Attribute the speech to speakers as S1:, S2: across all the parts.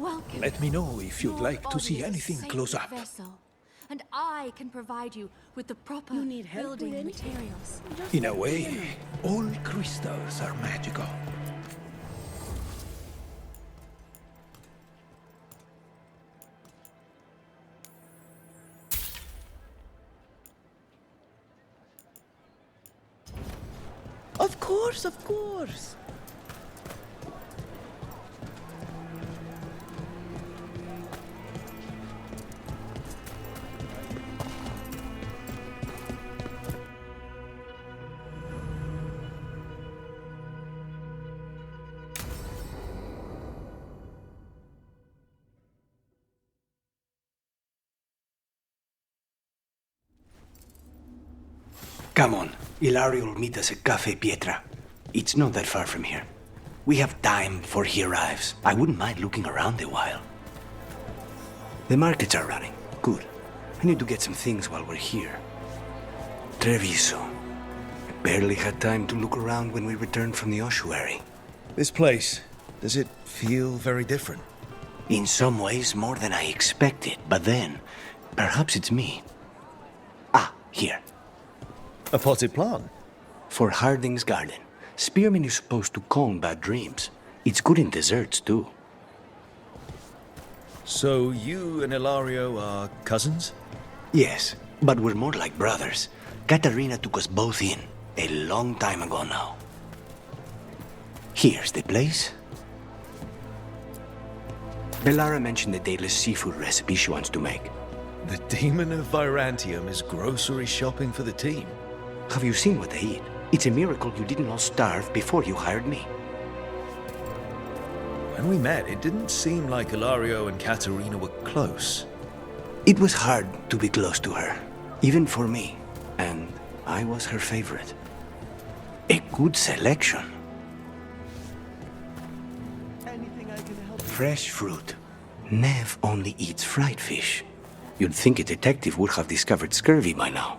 S1: Welcome.
S2: Let me know if you'd
S1: Your
S2: like to
S1: body
S2: see
S1: is a
S2: anything
S1: sacred
S2: close up.
S1: vessel, and I can provide you with the proper
S3: You need help
S1: building
S3: with anything?
S1: materials.
S2: In a way, all crystals are magical.
S3: Of course, of course.
S4: Come on, Ilario will meet us at Cafe Pietra. It's not that far from here. We have time before he arrives. I wouldn't mind looking around a while. The markets are running. Good. I need to get some things while we're here. Treviso. I barely had time to look around when we returned from the ossuary.
S5: This place, does it feel very different?
S4: In some ways, more than I expected, but then, perhaps it's me. Ah, here.
S5: A potted plant?
S4: For Harding's garden. Spearmint is supposed to calm bad dreams. It's good in desserts, too.
S5: So you and Ilario are cousins?
S4: Yes, but we're more like brothers. Katarina took us both in, a long time ago now. Here's the place. Bellara mentioned the dayless seafood recipe she wants to make.
S5: The Demon of Virantium is grocery shopping for the team.
S4: Have you seen what they eat? It's a miracle you didn't all starve before you hired me.
S5: When we met, it didn't seem like Ilario and Katarina were close.
S4: It was hard to be close to her, even for me, and I was her favorite. A good selection.
S3: Anything I can help?
S4: Fresh fruit. Nev only eats fried fish. You'd think a detective would have discovered scurvy by now.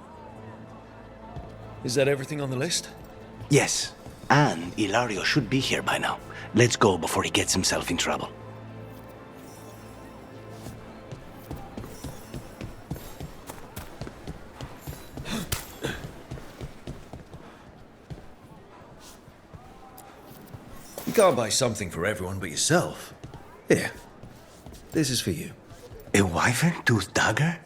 S5: Is that everything on the list?
S4: Yes, and Ilario should be here by now. Let's go before he gets himself in trouble.
S5: You can't buy something for everyone but yourself. Here, this is for you.
S4: A wyvern-toothed dagger?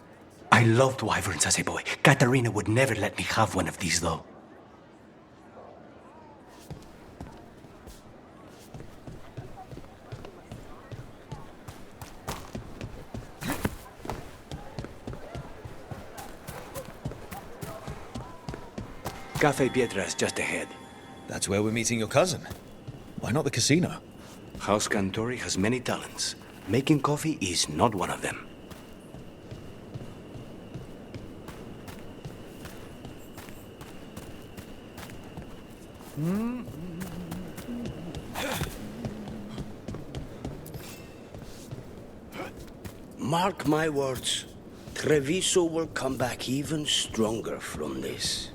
S4: I loved wyverns as a boy. Katarina would never let me have one of these, though. Cafe Pietra is just ahead.
S5: That's where we're meeting your cousin. Why not the casino?
S4: House Cantori has many talents. Making coffee is not one of them.
S6: Mark my words, Treviso will come back even stronger from this.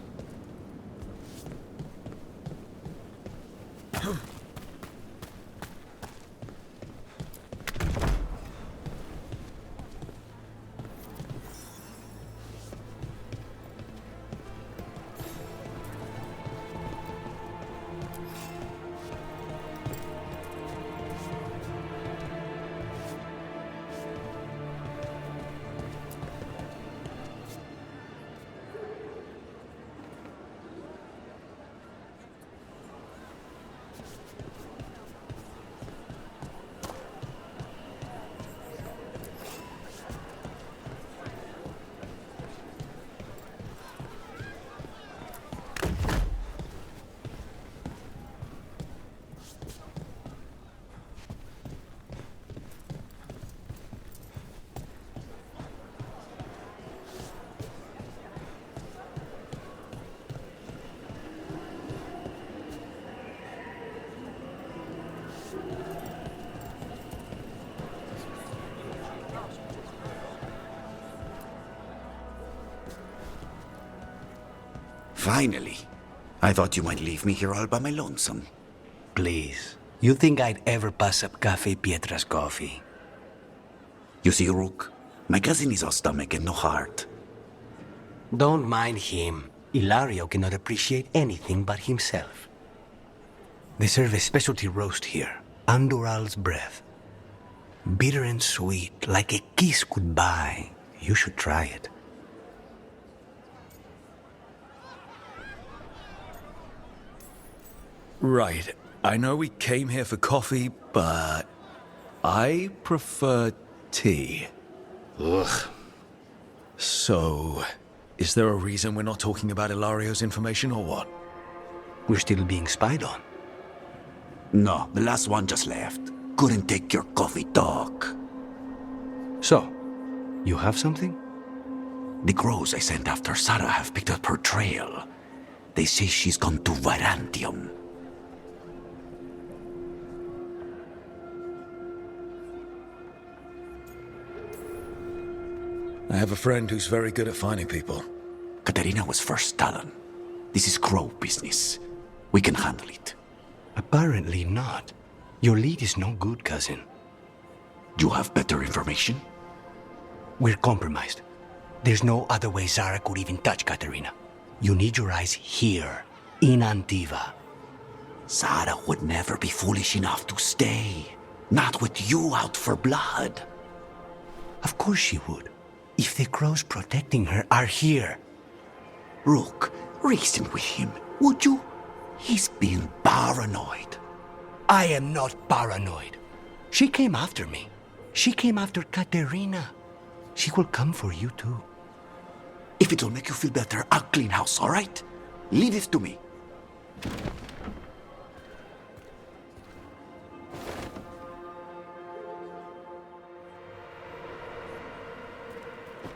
S7: Finally. I thought you might leave me here all by my lonesome.
S4: Please. You think I'd ever pass up Cafe Pietra's coffee?
S7: You see, Rook, my cousin is all stomach and no heart.
S4: Don't mind him. Ilario cannot appreciate anything but himself. They serve a specialty roast here, Andoral's breath. Bitter and sweet, like a kiss goodbye. You should try it.
S5: Right. I know we came here for coffee, but I prefer tea.
S4: Ugh.
S5: So, is there a reason we're not talking about Ilario's information or what?
S4: We're still being spied on.
S7: No, the last one just left. Couldn't take your coffee talk.
S4: So, you have something?
S7: The crows I sent after Sarah have picked up her trail. They say she's gone to Varantium.
S5: I have a friend who's very good at finding people.
S7: Katerina was first Talon. This is crow business. We can handle it.
S4: Apparently not. Your lead is no good, cousin.
S7: You have better information?
S4: We're compromised. There's no other way Zara could even touch Katerina. You need your eyes here, in Antiva.
S7: Sarah would never be foolish enough to stay. Not with you out for blood.
S4: Of course she would. If the crows protecting her are here.
S7: Rook, reason with him, would you? He's being paranoid.
S4: I am not paranoid. She came after me. She came after Katerina. She will come for you too.
S7: If it'll make you feel better, I'll clean house, all right? Leave it to me.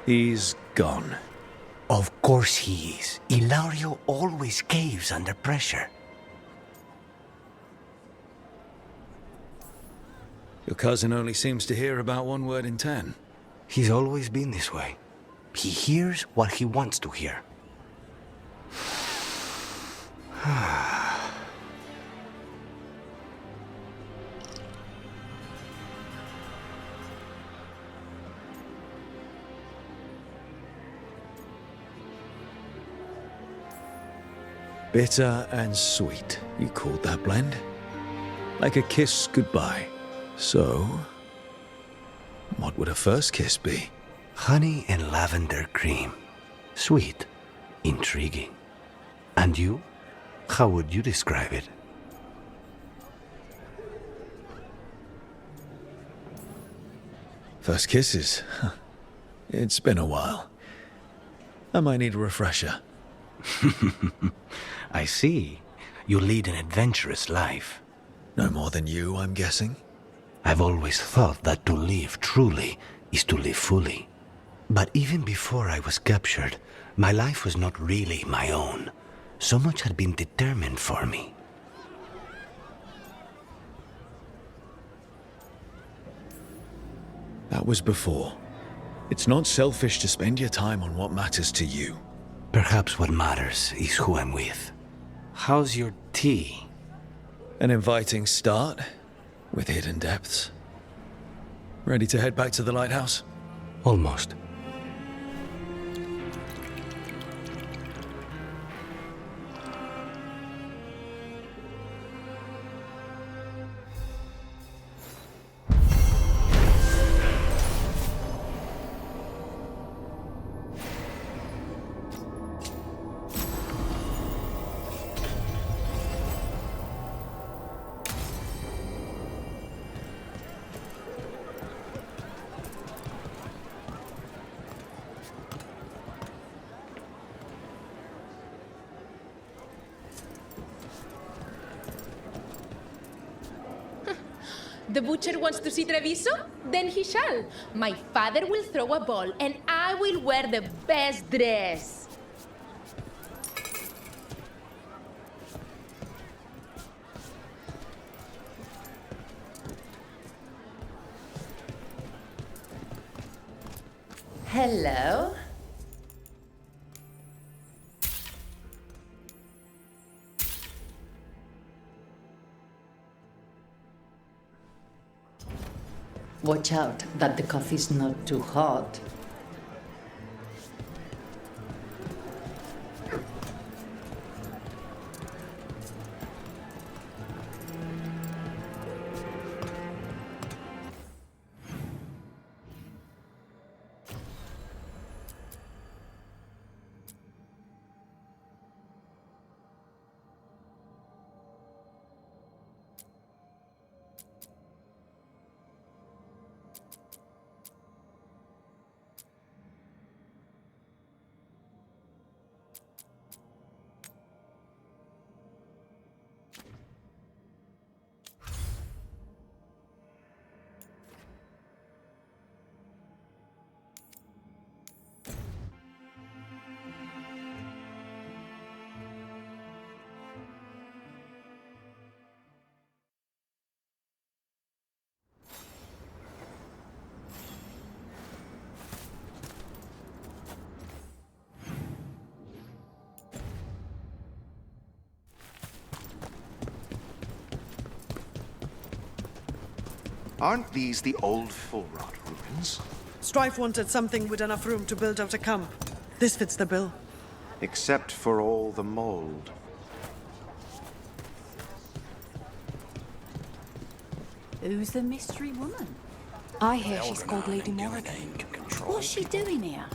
S5: He's gone.
S4: Of course he is. Ilario always caves under pressure.
S5: Your cousin only seems to hear about one word in 10.
S4: He's always been this way. He hears what he wants to hear.
S5: Bitter and sweet, you called that blend? Like a kiss goodbye. So, what would a first kiss be?
S4: Honey and lavender cream. Sweet. Intriguing. And you? How would you describe it?
S5: First kisses? It's been a while. I might need a refresher.
S4: I see. You lead an adventurous life.
S5: No more than you, I'm guessing?
S4: I've always thought that to live truly is to live fully. But even before I was captured, my life was not really my own. So much had been determined for me.
S5: That was before. It's not selfish to spend your time on what matters to you.
S4: Perhaps what matters is who I'm with. How's your tea?
S5: An inviting start, with hidden depths. Ready to head back to the lighthouse?
S4: Almost.
S8: The butcher wants to see Treviso? Then he shall. My father will throw a ball, and I will wear the best dress. Hello?
S9: Watch out that the coffee's not too hot.
S10: Aren't these the old full-rot ruins?
S3: Strife wanted something with enough room to build out a camp. This fits the bill.
S10: Except for all the mold.
S1: Who's the mystery woman? I hear she's called Lady Morrigan. What's she doing here?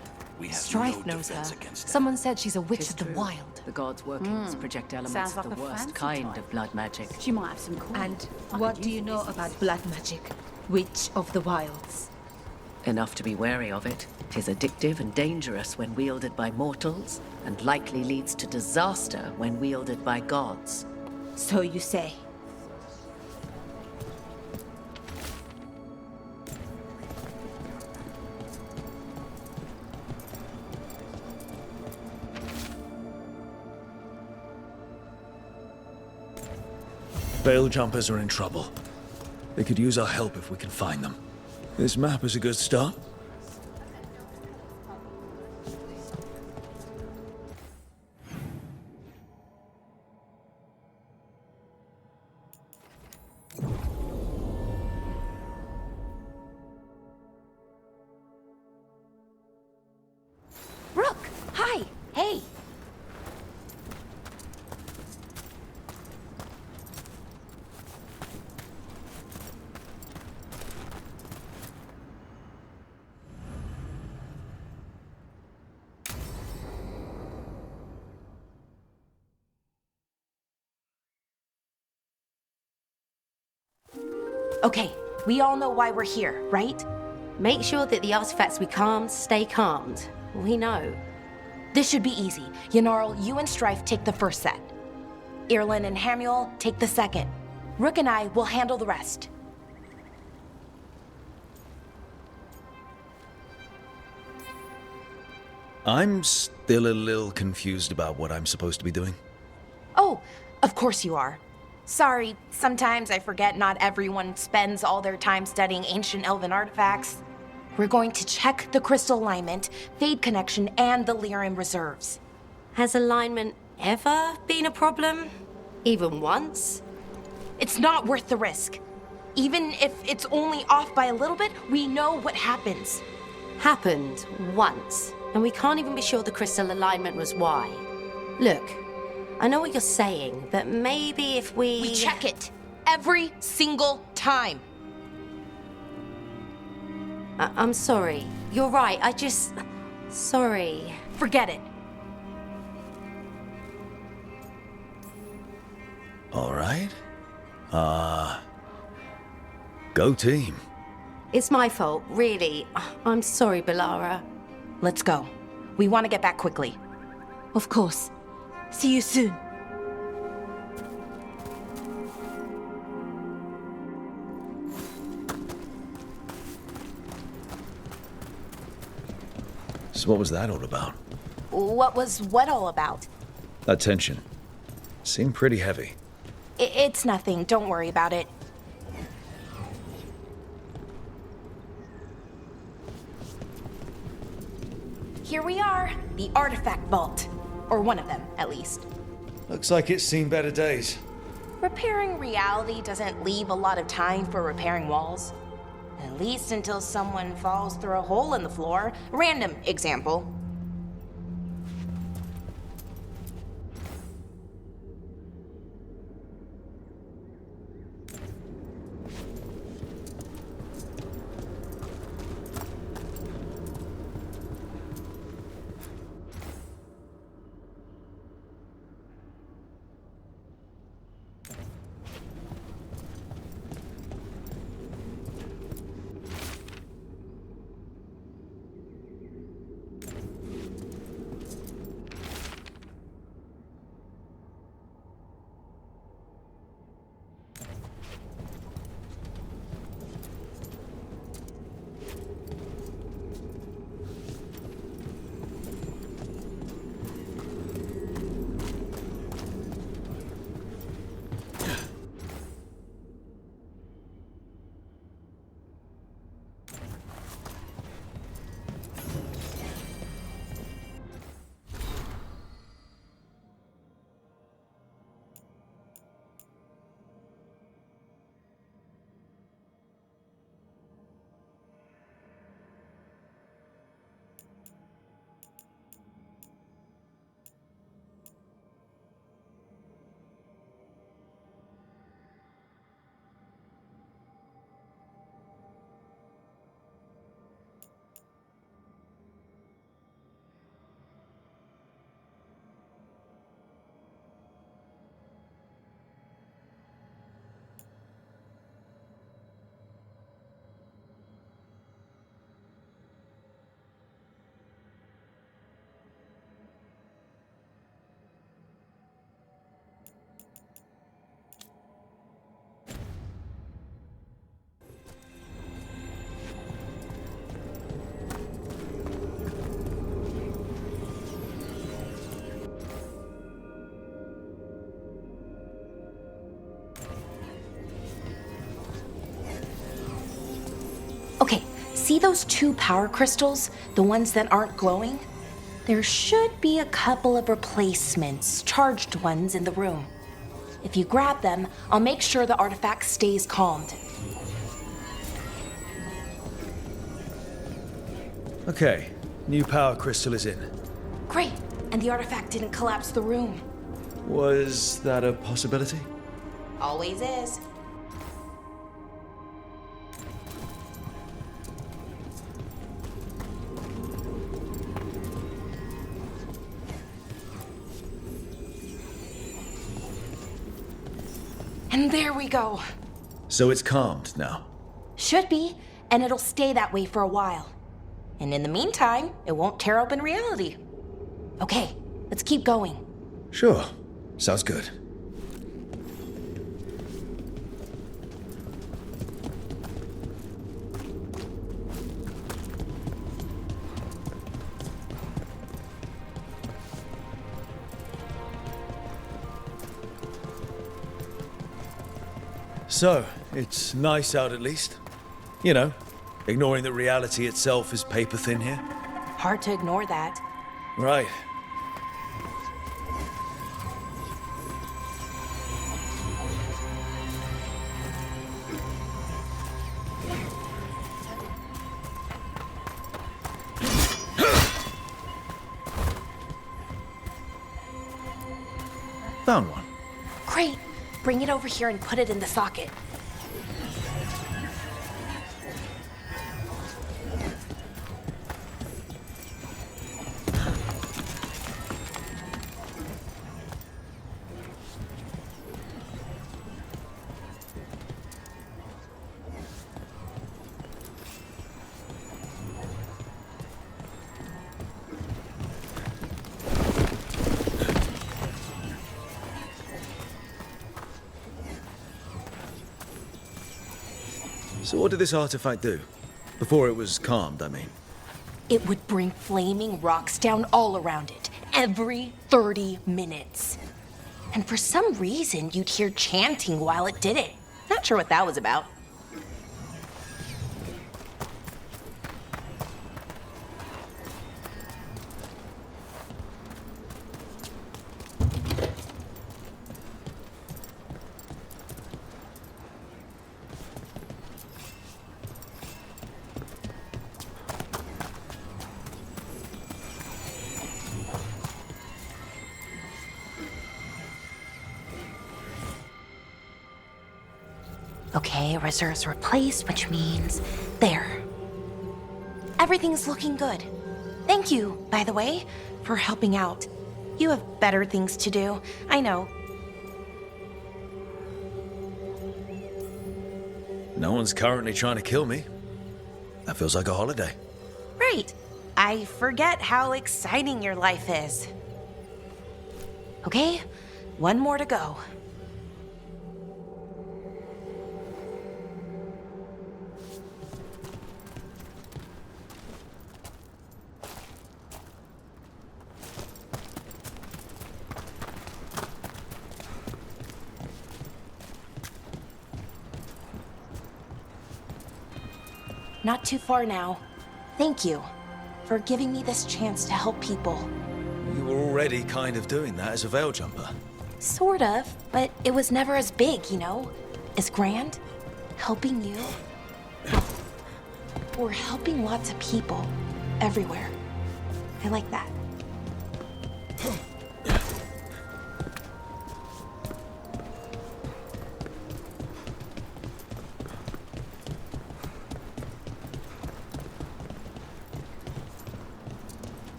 S1: Strife knows her. Someone said she's a witch of the wild.
S11: The gods' workings project elements of the worst kind of blood magic.
S1: She might have some cool.
S8: And what do you know about blood magic? Witch of the wilds.
S11: Enough to be wary of it. 'Tis addictive and dangerous when wielded by mortals, and likely leads to disaster when wielded by gods.
S8: So you say.
S5: Veil jumpers are in trouble. They could use our help if we can find them. This map is a good start.
S1: Rook! Hi! Hey!
S12: Okay, we all know why we're here, right? Make sure that the artifacts we calmed stay calmed. We know. This should be easy. Yanarl, you and Strife take the first set. Irlin and Hamuel take the second. Rook and I will handle the rest.
S5: I'm still a little confused about what I'm supposed to be doing.
S12: Oh, of course you are. Sorry, sometimes I forget not everyone spends all their time studying ancient elven artifacts. We're going to check the crystal alignment, fade connection, and the Lyran reserves. Has alignment ever been a problem? Even once? It's not worth the risk. Even if it's only off by a little bit, we know what happens. Happened once, and we can't even be sure the crystal alignment was why. Look, I know what you're saying, but maybe if we check it every single time. I'm sorry. You're right. Sorry. Forget it.
S5: All right. Go team.
S12: It's my fault, really. I'm sorry, Balara. Let's go. We want to get back quickly.
S1: Of course. See you soon.
S5: So what was that all about?
S12: What was what all about?
S5: That tension. Seemed pretty heavy.
S12: It's nothing. Don't worry about it. Here we are. The artifact vault. Or one of them, at least.
S5: Looks like it's seen better days.
S12: Repairing reality doesn't leave a lot of time for repairing walls. At least until someone falls through a hole in the floor. Random example. Okay, see those 2 power crystals? The ones that aren't glowing? There should be a couple of replacements, charged ones, in the room. If you grab them, I'll make sure the artifact stays calmed.
S5: Okay, new power crystal is in.
S12: Great, and the artifact didn't collapse the room.
S5: Was that a possibility?
S12: Always is. And there we go.
S5: So it's calmed now?
S12: Should be, and it'll stay that way for a while. And in the meantime, it won't tear open reality. Okay, let's keep going.
S5: Sure. Sounds good. So, it's nice out at least. You know, ignoring that reality itself is paper thin here.
S12: Hard to ignore that.
S5: Right. Found one.
S12: Great. Bring it over here and put it in the socket.
S5: So what did this artifact do? Before it was calmed, I mean.
S12: It would bring flaming rocks down all around it, every 30 minutes. And for some reason, you'd hear chanting while it did it. Not sure what that was about. Okay, reserves replaced, which means there. Everything's looking good. Thank you, by the way, for helping out. You have better things to do, I know.
S5: No one's currently trying to kill me. That feels like a holiday.
S12: Right. I forget how exciting your life is. Okay, one more to go. Not too far now. Thank you for giving me this chance to help people.
S5: You were already kind of doing that as a veil jumper.
S12: Sort of, but it was never as big, you know? As grand. Helping you. We're helping lots of people. Everywhere. I like that.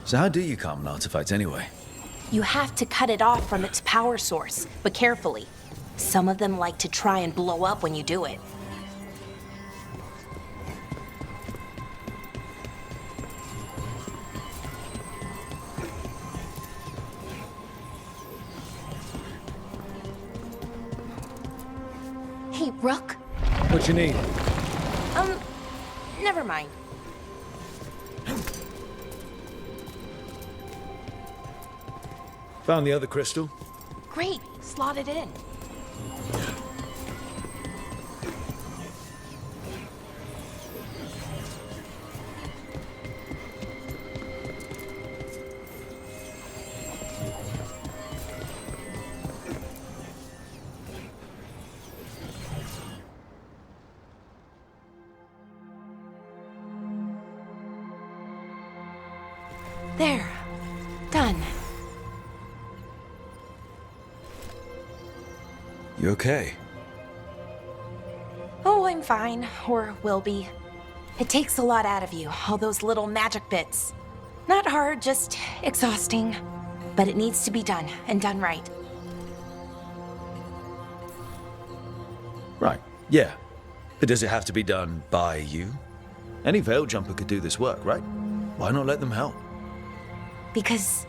S5: So how do you calm an artifact anyway?
S12: You have to cut it off from its power source, but carefully. Some of them like to try and blow up when you do it. Hey, Rook?
S5: What you need?
S12: Never mind.
S5: Found the other crystal.
S12: Great, slot it in. There. Done.
S5: You okay?
S12: Oh, I'm fine. Or will be. It takes a lot out of you, all those little magic bits. Not hard, just exhausting. But it needs to be done, and done right.
S5: Right, yeah. But does it have to be done by you? Any veil jumper could do this work, right? Why not let them help?
S12: Because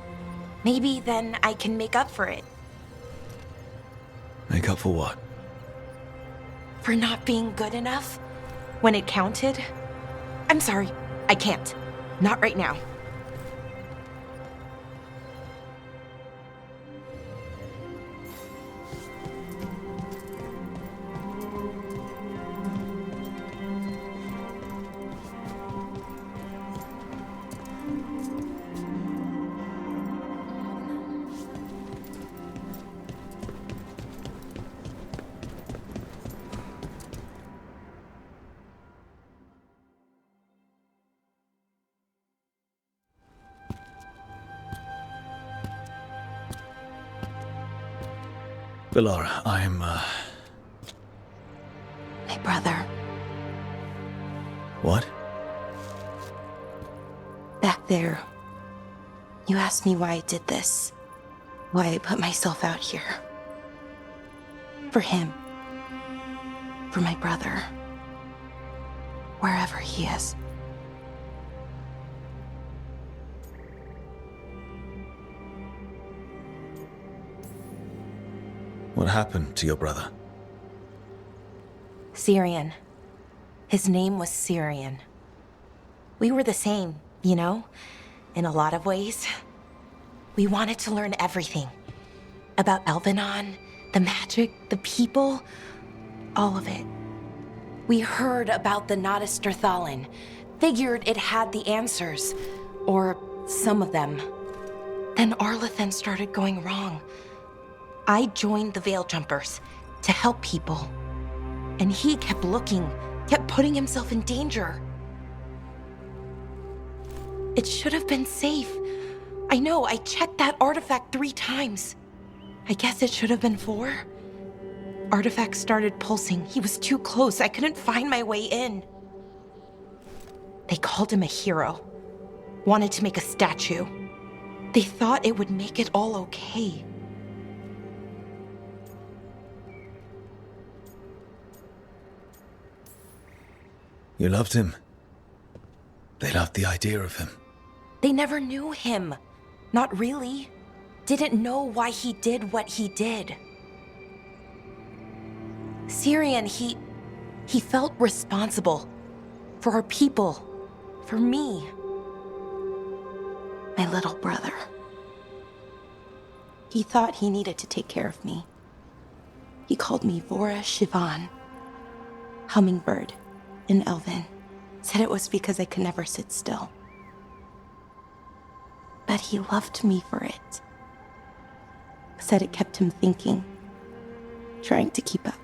S12: maybe then I can make up for it.
S5: Make up for what?
S12: For not being good enough when it counted. I'm sorry, I can't. Not right now.
S5: Bellara, I'm,
S12: My brother.
S5: What?
S12: Back there. You asked me why I did this. Why I put myself out here. For him. For my brother. Wherever he is.
S5: What happened to your brother?
S12: Syrian. His name was Syrian. We were the same, you know? In a lot of ways. We wanted to learn everything. About Elvenon, the magic, the people, all of it. We heard about the Notisterthalin. Figured it had the answers. Or some of them. Then Arlathan started going wrong. I joined the Veil Jumpers to help people. And he kept looking, kept putting himself in danger. It should have been safe. I know, I checked that artifact 3 times. I guess it should have been 4. Artifact started pulsing. He was too close. I couldn't find my way in. They called him a hero. Wanted to make a statue. They thought it would make it all okay.
S5: You loved him. They loved the idea of him.
S12: They never knew him. Not really. Didn't know why he did what he did. Syrian, he felt responsible. For our people. For me. My little brother. He thought he needed to take care of me. He called me Vora Shivan. Hummingbird in Elven. Said it was because I could never sit still. But he loved me for it. Said it kept him thinking. Trying to keep up.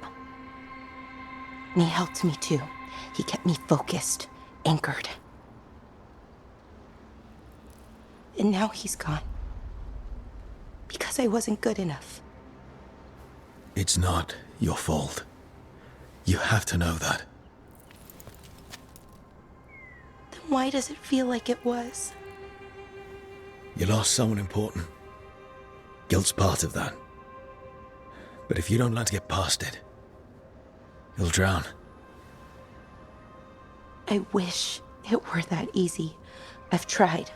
S12: And he helped me too. He kept me focused, anchored. And now he's gone. Because I wasn't good enough.
S5: It's not your fault. You have to know that.
S12: Then why does it feel like it was?
S5: You lost someone important. Guilt's part of that. But if you don't learn to get past it, you'll drown.
S12: I wish it were that easy. I've tried.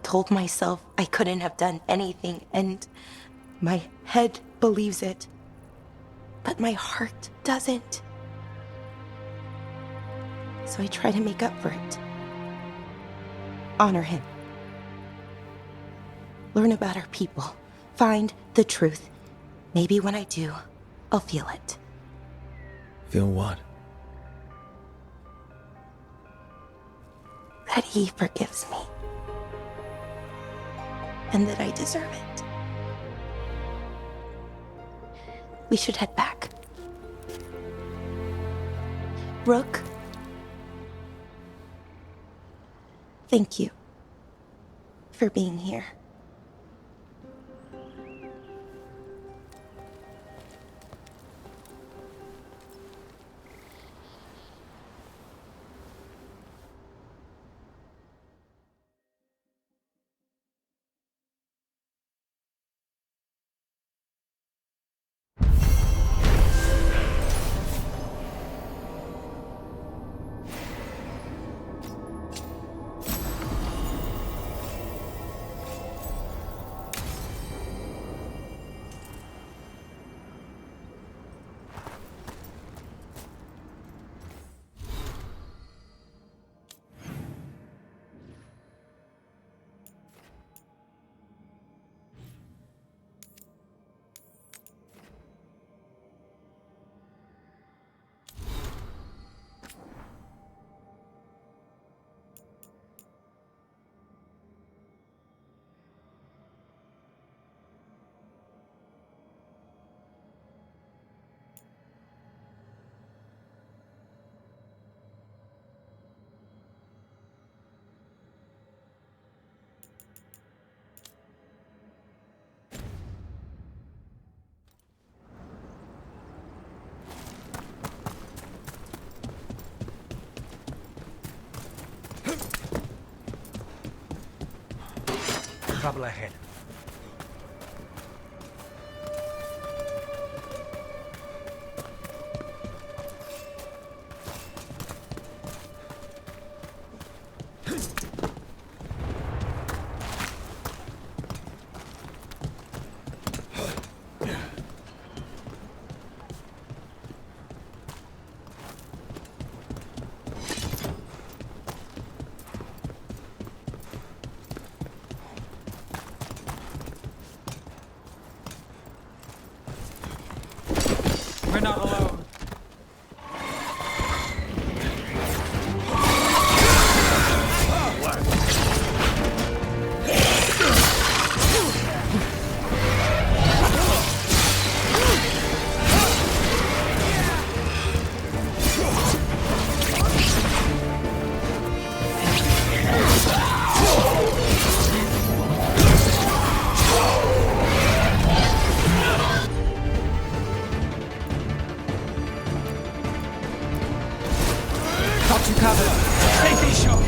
S12: Told myself I couldn't have done anything, and my head believes it. But my heart doesn't. So I try to make up for it. Honor him. Learn about our people. Find the truth. Maybe when I do, I'll feel it.
S5: Feel what?
S12: That he forgives me. And that I deserve it. We should head back. Rook. Thank you for being here.
S2: Trouble ahead. Got you covered. Safety shot.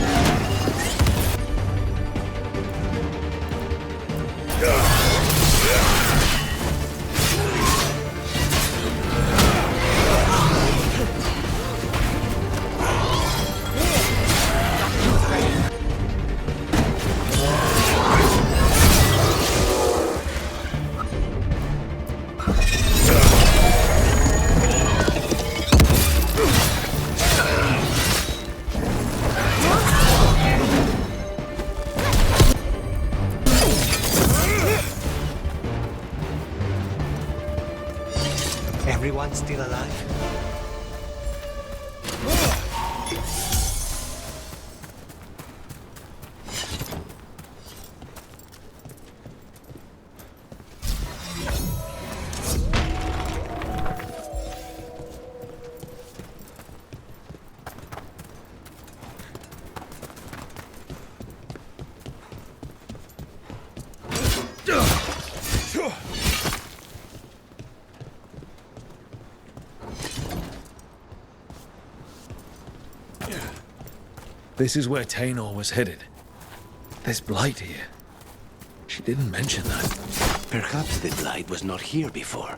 S4: Everyone still alive?
S5: This is where Tainor was headed. There's blight here. She didn't mention that.
S4: Perhaps the blight was not here before.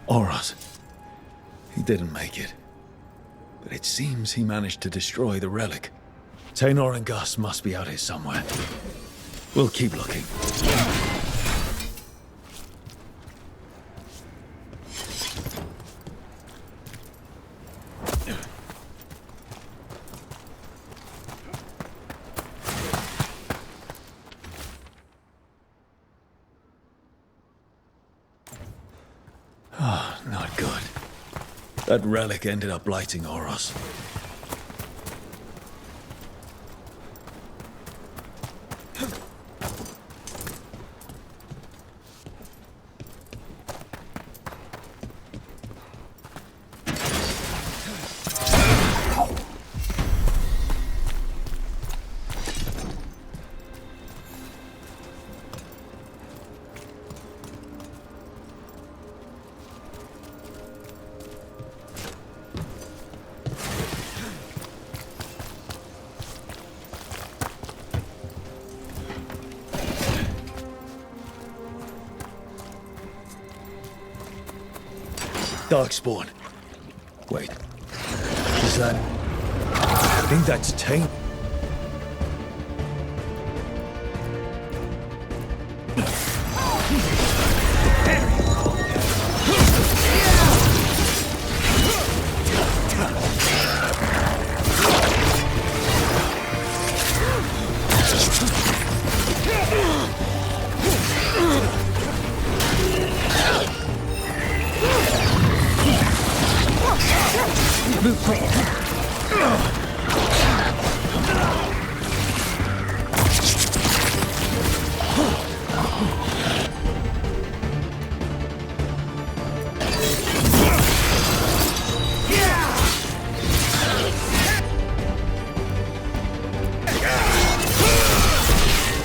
S5: Oros. He didn't make it. But it seems he managed to destroy the relic. Tainor and Gus must be out here somewhere. We'll keep looking. Not good. That relic ended up blighting Oros. Darkspawn. Wait. Is that... I think that's Tainor.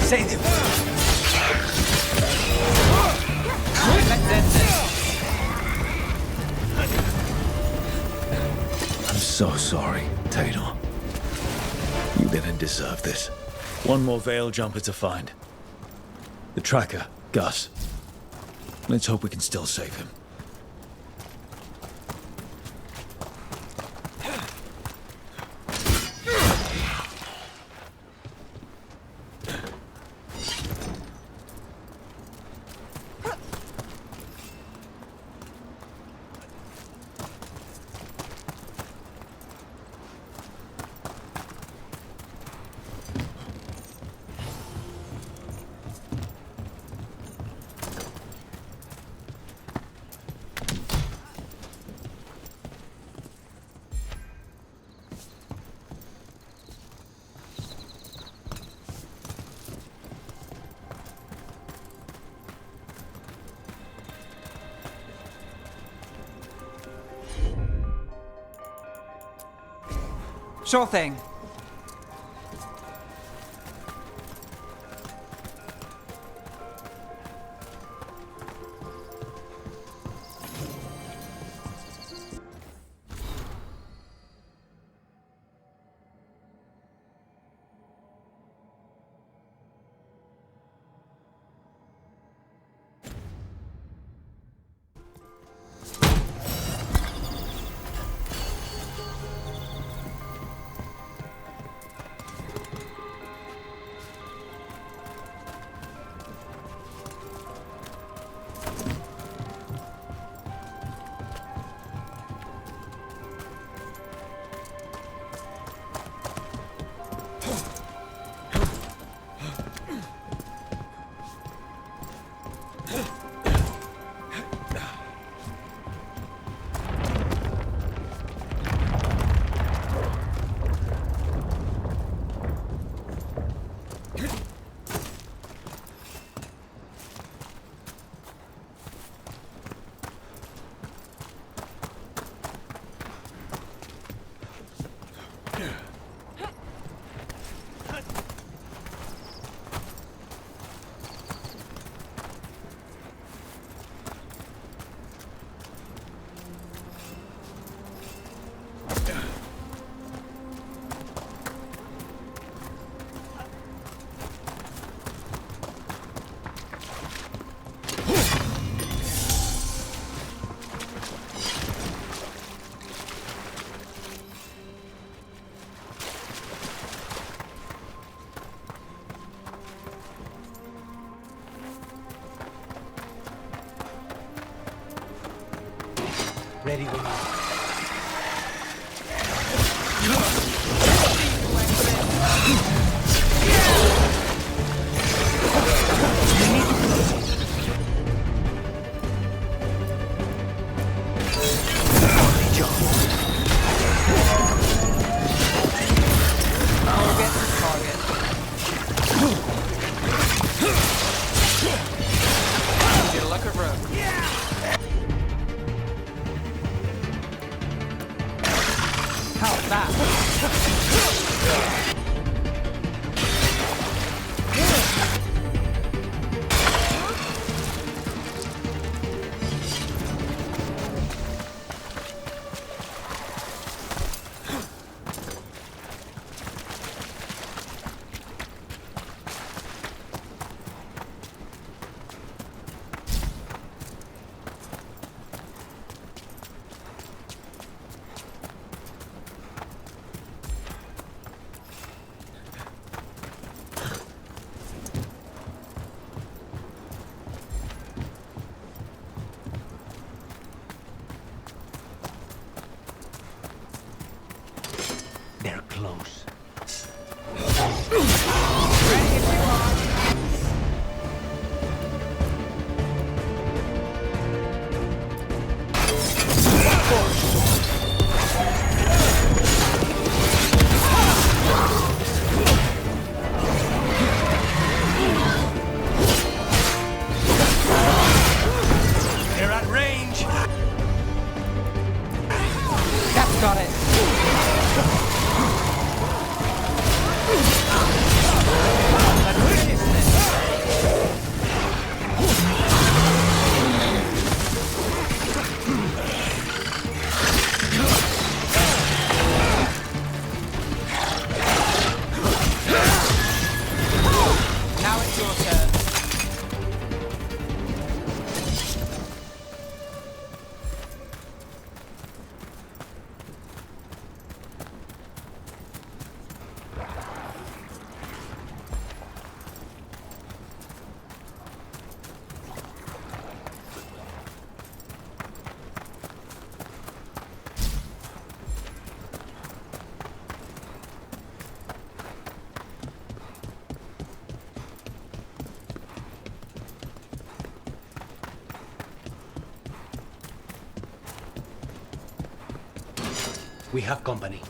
S4: Save him!
S5: I'm so sorry, Tainor. You didn't deserve this. One more Veil jumper to find. The tracker, Gus. Let's hope we can still save him.
S13: Sure thing.
S4: Ready when you are. They're close.
S13: They're at range. That's got it. Now it's your turn.
S4: We have company.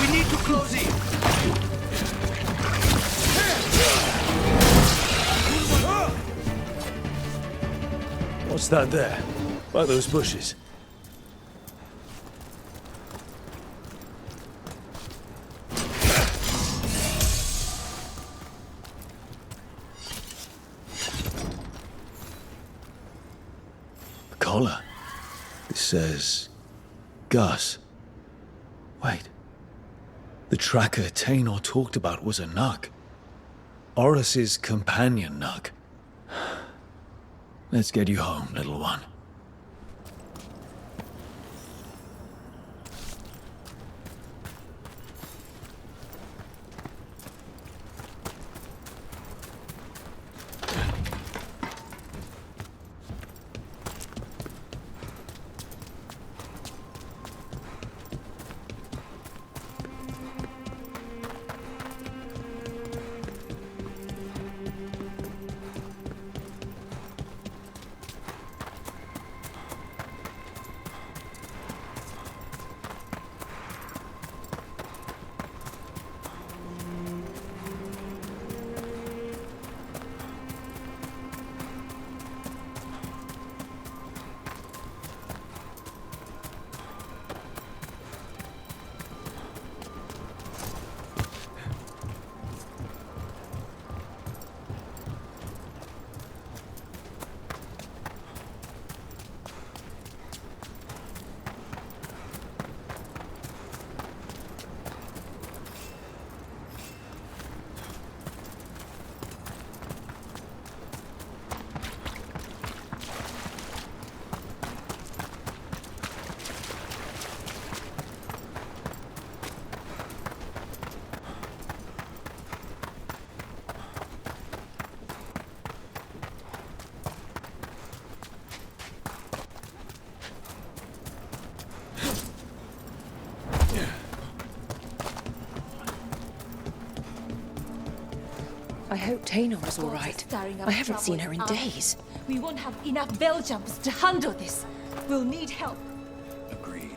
S13: We need to close in.
S5: Start there, by those bushes. The collar. It says... Gus. Wait. The tracker Tainor talked about was a Nug. Horus's companion Nug. Let's get you home, little one.
S14: I hope Tainor is all right. I haven't seen her in days.
S1: We won't have enough veil jumpers to handle this. We'll need help.
S15: Agreed.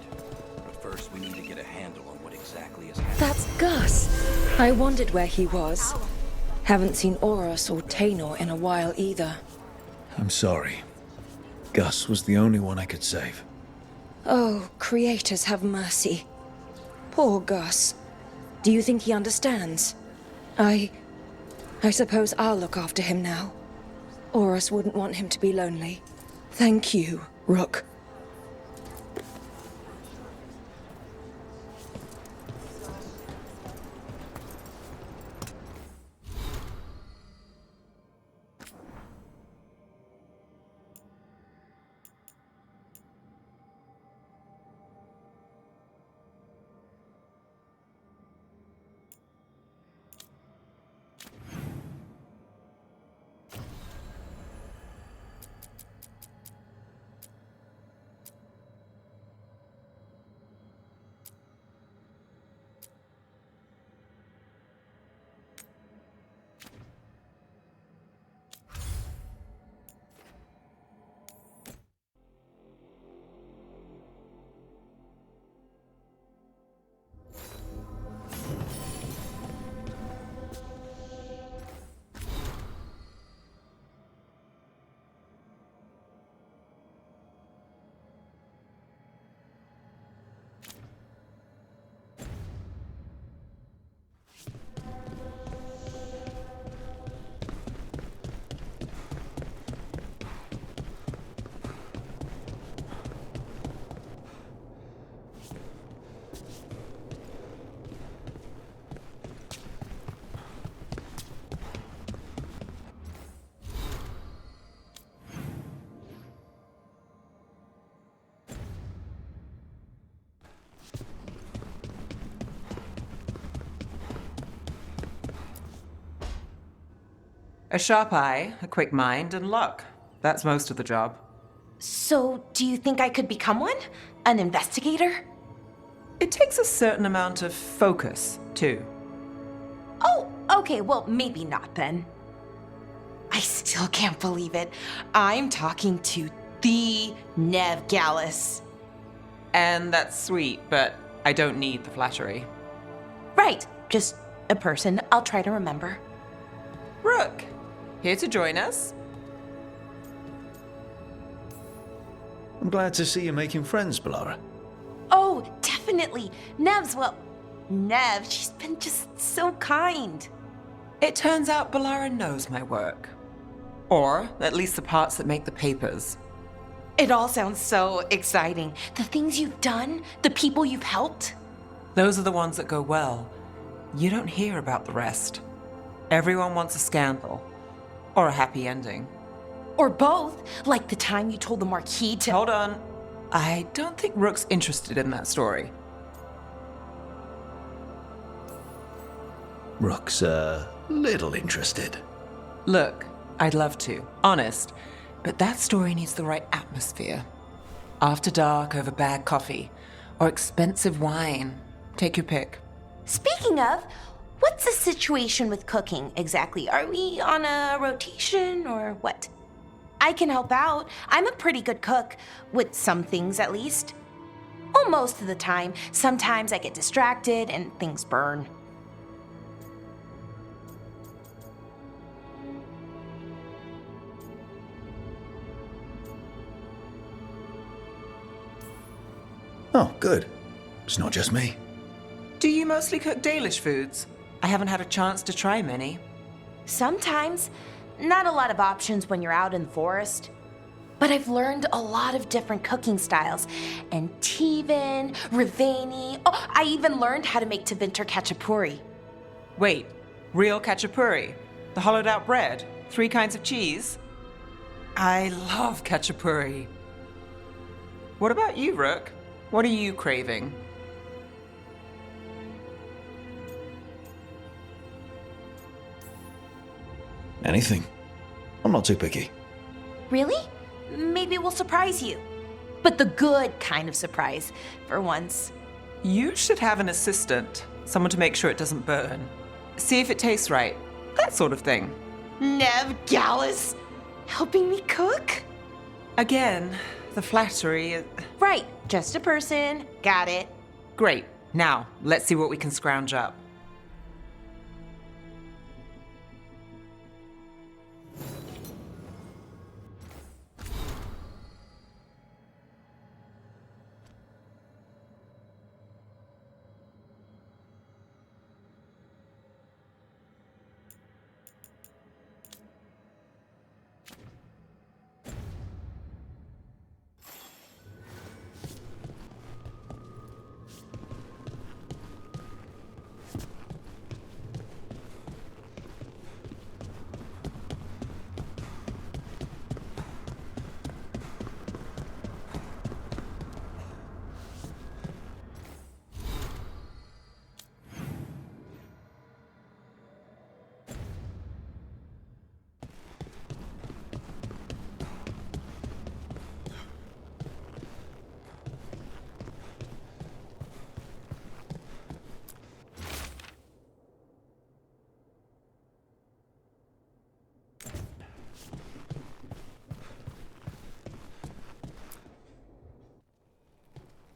S15: But first, we need to get a handle on what exactly is happening.
S14: That's Gus. I wondered where he was. Haven't seen Horus or Tainor in a while either.
S5: I'm sorry. Gus was the only one I could save.
S14: Oh, creators have mercy. Poor Gus. Do you think he understands? I suppose I'll look after him now. Horus wouldn't want him to be lonely. Thank you, Rook.
S16: A sharp eye, a quick mind, and luck. That's most of the job.
S12: So, do you think I could become one? An investigator?
S16: It takes a certain amount of focus, too.
S12: Oh, okay, well, maybe not then. I still can't believe it. I'm talking to the Nev Gallus.
S16: And that's sweet, but I don't need the flattery.
S12: Right, just a person I'll try to remember.
S16: Rook, here to join us?
S5: I'm glad to see you making friends, Bellara.
S12: Oh, definitely. Nev, she's been just so kind.
S16: It turns out Bellara knows my work. Or at least the parts that make the papers.
S12: It all sounds so exciting. The things you've done, the people you've helped.
S16: Those are the ones that go well. You don't hear about the rest. Everyone wants a scandal. Or a happy ending.
S12: Or both, like the time you told the Marquis to—
S16: Hold on. I don't think Rook's interested in that story.
S5: Rook's a little interested.
S16: Look, I'd love to, honest. But that story needs the right atmosphere. After dark over bad coffee. Or expensive wine. Take your pick.
S12: Speaking of, what's the situation with cooking exactly? Are we on a rotation or what? I can help out. I'm a pretty good cook, with some things at least. Well, most of the time. Sometimes I get distracted and things burn.
S5: Oh, good. It's not just me.
S16: Do you mostly cook Dalish foods? I haven't had a chance to try many.
S12: Sometimes. Not a lot of options when you're out in the forest. But I've learned a lot of different cooking styles. Antivan, Rivani. Oh, I even learned how to make Tevinter Khachapuri.
S16: Wait, real Khachapuri? The hollowed out bread? 3 kinds of cheese? I love Khachapuri. What about you, Rook? What are you craving?
S5: Anything. I'm not too picky.
S12: Really? Maybe we'll surprise you. But the good kind of surprise, for once.
S16: You should have an assistant. Someone to make sure it doesn't burn. See if it tastes right. That sort of thing.
S12: Nev Gallus, helping me cook?
S16: Again, the flattery.
S12: Right, just a person. Got it.
S16: Great. Now, let's see what we can scrounge up.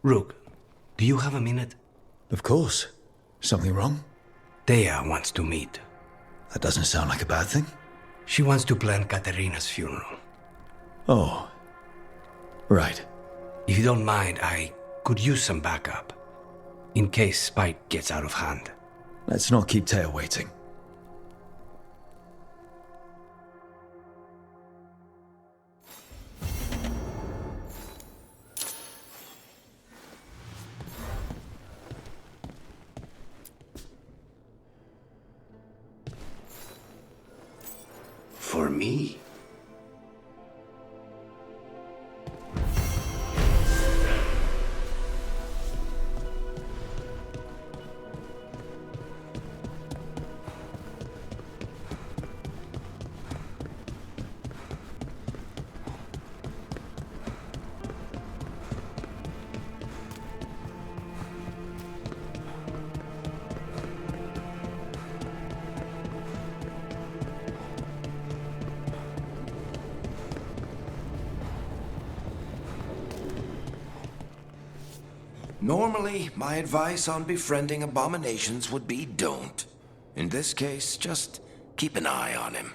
S4: Rook, do you have a minute?
S5: Of course. Something wrong?
S4: Thea wants to meet.
S5: That doesn't sound like a bad thing.
S4: She wants to plan Katerina's funeral.
S5: Oh. Right.
S4: If you don't mind, I could use some backup. In case Spike gets out of hand.
S5: Let's not keep Thea waiting.
S4: For me?
S17: Normally, my advice on befriending abominations would be don't. In this case, just keep an eye on him.